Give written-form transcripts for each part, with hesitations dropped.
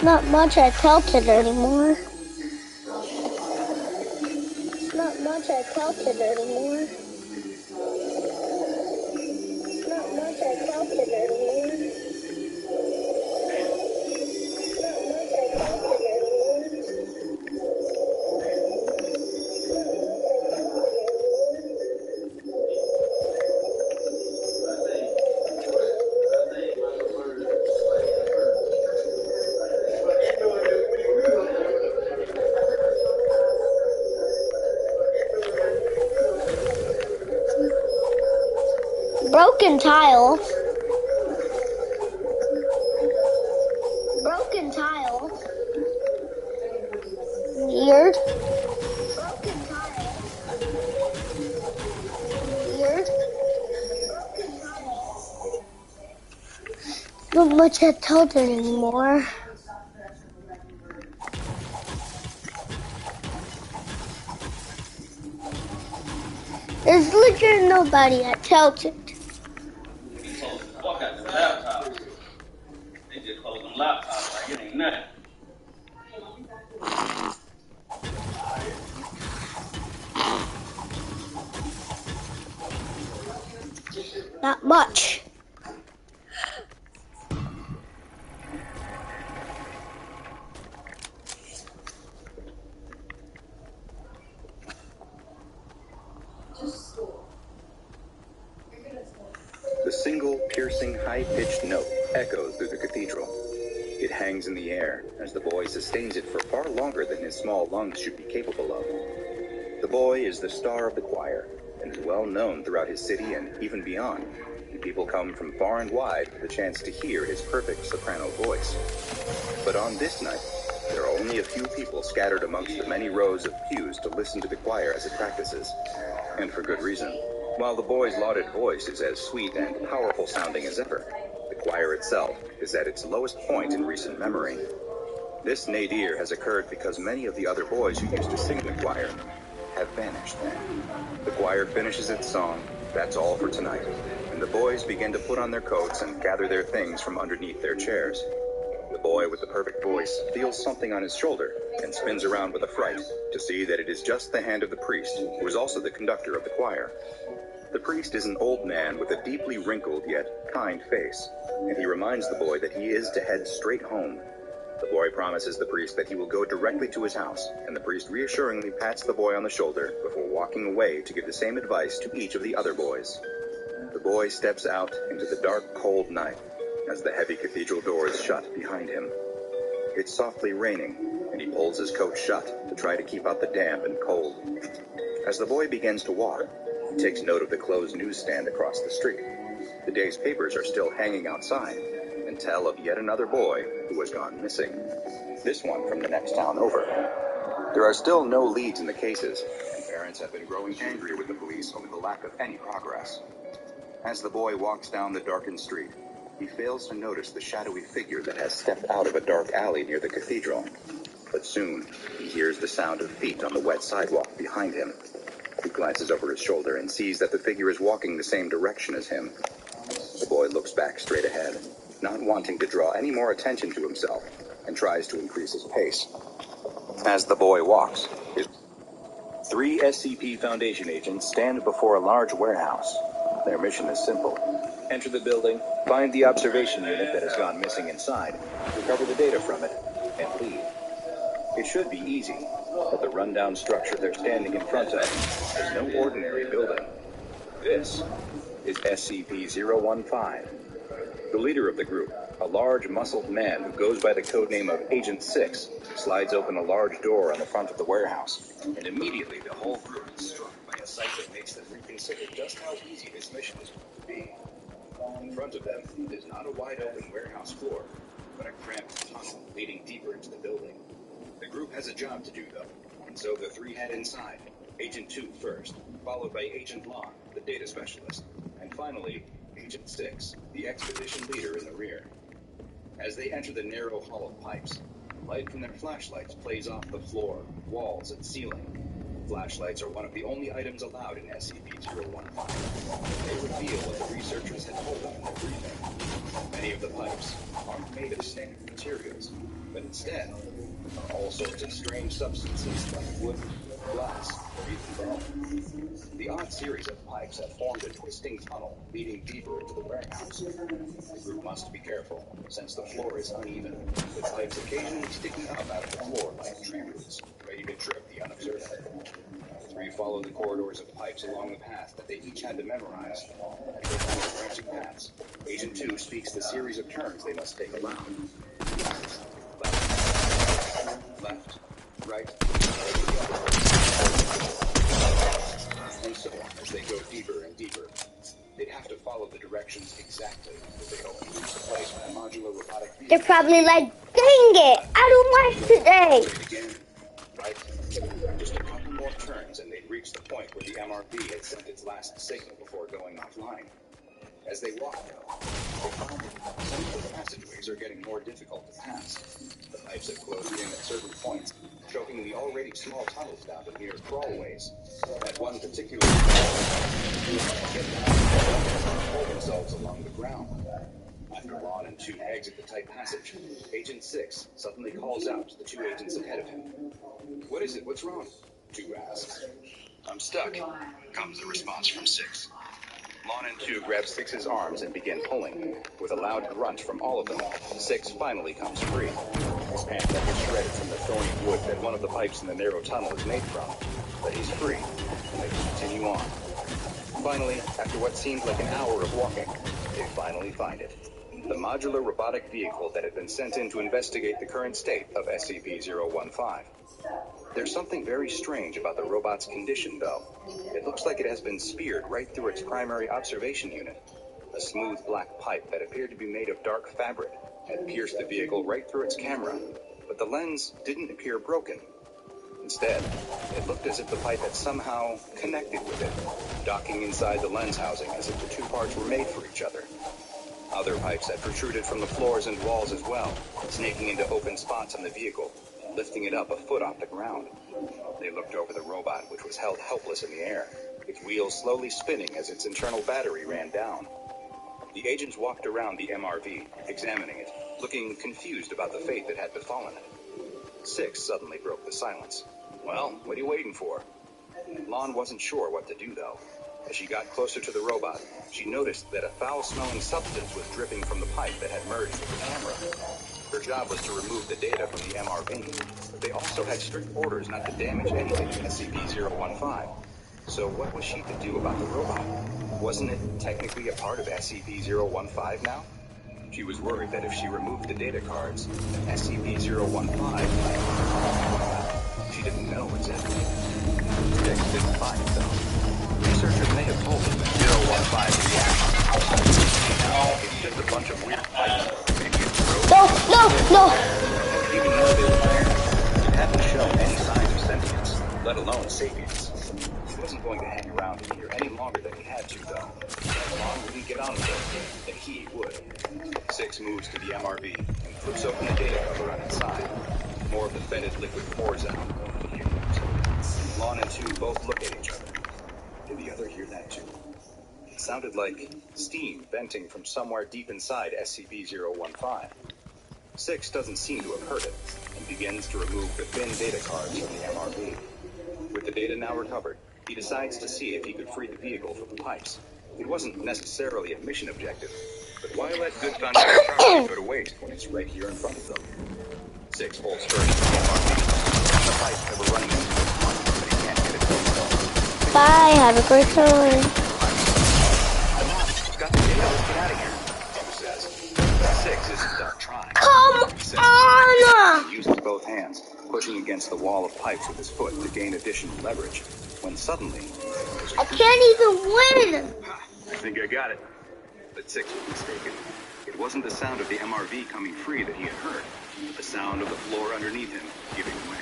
Not much I felt it anymore. Not much I felt it anymore. Not much I felt it anymore. Not much I felt it anymore. Broken tile. Broken tile. Weird. Broken tile. Weird. Broken tile. Not much I told it anymore. There's literally nobody at Tilted. They just close them laptops like it ain't nothing. Not much. The single, piercing, high-pitched note echoes through the cathedral. It hangs in the air as the boy sustains it for far longer than his small lungs should be capable of. The boy is the star of the choir and is well known throughout his city and even beyond. People come from far and wide for the chance to hear his perfect soprano voice. But on this night, there are only a few people scattered amongst the many rows of pews to listen to the choir as it practices. And for good reason. While the boy's lauded voice is as sweet and powerful sounding as ever, the choir itself is at its lowest point in recent memory. This nadir has occurred because many of the other boys who used to sing in the choir have vanished. The choir finishes its song, that's all for tonight, and the boys begin to put on their coats and gather their things from underneath their chairs. The boy with the perfect voice feels something on his shoulder and spins around with affright to see that it is just the hand of the priest, who is also the conductor of the choir. The priest is an old man with a deeply wrinkled yet kind face, and he reminds the boy that he is to head straight home. The boy promises the priest that he will go directly to his house, and the priest reassuringly pats the boy on the shoulder before walking away to give the same advice to each of the other boys. The boy steps out into the dark, cold night as the heavy cathedral doors shut behind him. It's softly raining, and he pulls his coat shut to try to keep out the damp and cold. As the boy begins to walk, he takes note of the closed newsstand across the street. The day's papers are still hanging outside and tell of yet another boy who has gone missing. This one from the next town over. There are still no leads in the cases, and parents have been growing angry with the police over the lack of any progress. As the boy walks down the darkened street, he fails to notice the shadowy figure that has stepped out of a dark alley near the cathedral. But soon, he hears the sound of feet on the wet sidewalk behind him. He glances over his shoulder and sees that the figure is walking the same direction as him. The boy looks back straight ahead, not wanting to draw any more attention to himself, and tries to increase his pace. As the boy walks, 3 SCP Foundation agents stand before a large warehouse. Their mission is simple. Enter the building, find the observation unit that has gone missing inside, recover the data from it, and leave. It should be easy, but the rundown structure they're standing in front of is no ordinary building. This is SCP-015. The leader of the group, a large, muscled man who goes by the codename of Agent 6, slides open a large door on the front of the warehouse, and immediately the whole group is struck by a sight that makes them reconsider just how easy this mission is going to be. In front of them is not a wide-open warehouse floor, but a cramped tunnel leading deeper into the building. The group has a job to do, though, and so the 3 head inside. Agent 2 first, followed by Agent Long, the data specialist, and finally, Agent 6, the expedition leader in the rear. As they enter the narrow hall of pipes, light from their flashlights plays off the floor, walls, and ceiling. Flashlights are one of the only items allowed in SCP-015. They reveal what the researchers had told them in their briefing. Many of the pipes aren't made of standard materials, but instead are all sorts of strange substances like wood, glass, or even bone. The odd series of pipes have formed a twisting tunnel leading deeper into the warehouse. The group must be careful, since the floor is uneven, with pipes occasionally sticking up out of the floor like tree roots, ready to trip the unobservant. The three follow the corridors of pipes along the path that they each had to memorize. As they find branching paths, Agent 2 speaks the series of turns they must take aloud. Left, right, and so on as they go deeper and deeper. They'd have to follow the directions exactly if they hope to reach the place where the modular robotic vehicle. They're probably like, dang it, I don't like today. Again, right? Just a couple more turns and they'd reach the point where the MRV had sent its last signal before going offline. As they walk, though, they find that some of the passageways are getting more difficult to pass. The pipes have closed in at certain points, choking the already small tunnels down to mere crawlways. At one particular point, get down and pull themselves along the ground. After Lon and 2 exit the tight passage, Agent 6 suddenly calls out to the 2 agents ahead of him. "What is it? What's wrong?" 2 asks. "I'm stuck," comes the response from 6. Lon and 2 grab 6's arms and begin pulling. With a loud grunt from all of them, 6 finally comes free. His pants are shredded from the thorny wood that one of the pipes in the narrow tunnel is made from. But he's free, and they can continue on. Finally, after what seemed like an hour of walking, they finally find it. The modular robotic vehicle that had been sent in to investigate the current state of SCP-015. There's something very strange about the robot's condition, though. It looks like it has been speared right through its primary observation unit. A smooth black pipe that appeared to be made of dark fabric had pierced the vehicle right through its camera, but the lens didn't appear broken. Instead, it looked as if the pipe had somehow connected with it, docking inside the lens housing as if the 2 parts were made for each other. Other pipes had protruded from the floors and walls as well, snaking into open spots on the vehicle, lifting it up a foot off the ground. They looked over the robot, which was held helpless in the air, its wheels slowly spinning as its internal battery ran down. The agents walked around the MRV, examining it, looking confused about the fate that had befallen it. 6 suddenly broke the silence. "Well, what are you waiting for?" Lon wasn't sure what to do, though. As she got closer to the robot, she noticed that a foul-smelling substance was dripping from the pipe that had merged with the camera. Her job was to remove the data from the MRV, but they also had strict orders not to damage anything in SCP-015. So what was she to do about the robot? Wasn't it technically a part of SCP-015 now? She was worried that if she removed the data cards, SCP-015 might... She didn't know exactly. Six didn't find it, though. Researchers may have told them that 015 is the action. Now, it's just a bunch of weird pipes. Maybe it's broken. No. Even though they were there, it hadn't shown any signs of sentience, let alone sapience. He wasn't going to hang around in here any longer than he had to, though. If Lon wouldn't get on with it, then he would. 6 moves to the MRV and flips open the data cover on its side. More of the fetid liquid pours out. Lon and 2 both look at each other. Did the other hear that too? It sounded like steam venting from somewhere deep inside SCP-015. 6 doesn't seem to have heard it, and begins to remove the thin data cards from the MRV. With the data now recovered, he decides to see if he could free the vehicle from the pipes. It wasn't necessarily a mission objective, but why let good foundation property go to waste when it's right here in front of them? 6 holds first to the MRV, and the pipes that were running into it, but he can't get it closed. Bye, have a great time. Come on, got the data, let's get out of here, Papa says. 6 isn't done trying. Come on! He uses both hands, pushing against the wall of pipes with his foot to gain additional leverage, when suddenly... I can't even win! I think I got it. But 6 was mistaken. It wasn't the sound of the MRV coming free that he had heard, but the sound of the floor underneath him giving way.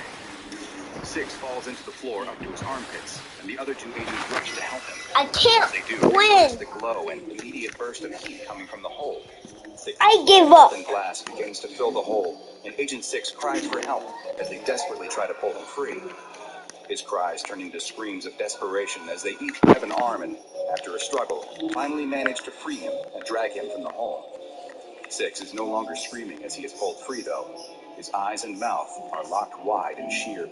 6 falls into the floor up to his armpits, and the other 2 agents rush to help him. I can't As they do, they win! notice the glow and immediate burst of heat coming from the hole. 6 I give up. and glass begins to fill the hole, and Agent 6 cries for help as they desperately try to pull him free. his cries turning to screams of desperation as they each grab an arm and, after a struggle, finally manage to free him and drag him from the home. Six is no longer screaming as he is pulled free, though. His eyes and mouth are locked wide in sheer